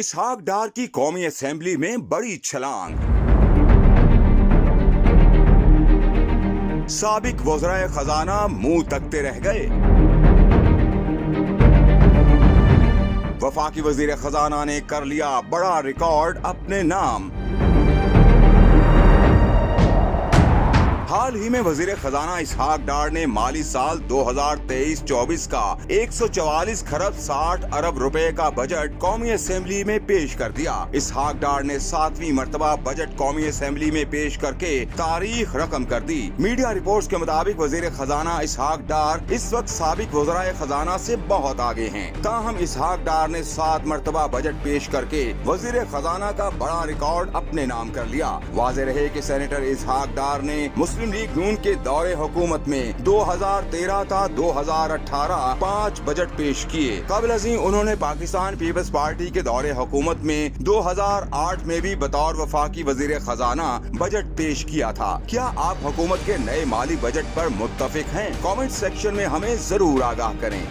اسحاق ڈار کی قومی اسمبلی میں بڑی چھلانگ۔ سابق وزرائے خزانہ منہ تکتے رہ گئے۔ وفاقی وزیر خزانہ نے کر لیا بڑا ریکارڈ اپنے نام۔ حال ہی میں وزیر خزانہ اسحاق ڈار نے مالی سال 2023-24 کا 144 خرب 60 ارب روپے کا بجٹ قومی اسمبلی میں پیش کر دیا۔ اسحاق ڈار نے 7ویں مرتبہ بجٹ قومی اسمبلی میں پیش کر کے تاریخ رقم کر دی۔ میڈیا رپورٹس کے مطابق وزیر خزانہ اسحاق ڈار اس وقت سابق وزرائے خزانہ سے بہت آگے ہیں۔ تاہم اسحاق ڈار نے 7 مرتبہ بجٹ پیش کر کے وزیر خزانہ کا بڑا ریکارڈ اپنے نام کر لیا۔ واضح رہے کہ سینیٹر اسحاق ڈار نے مسلم لیگ نون کے دور حکومت میں 2013 تا 2018 5 بجٹ پیش کیے۔ قبل ازیں انہوں نے پاکستان پیپلز پارٹی کے دور حکومت میں 2008 میں بھی بطور وفاقی وزیر خزانہ بجٹ پیش کیا تھا۔ کیا آپ حکومت کے نئے مالی بجٹ پر متفق ہیں؟ کامنٹ سیکشن میں ہمیں ضرور آگاہ کریں۔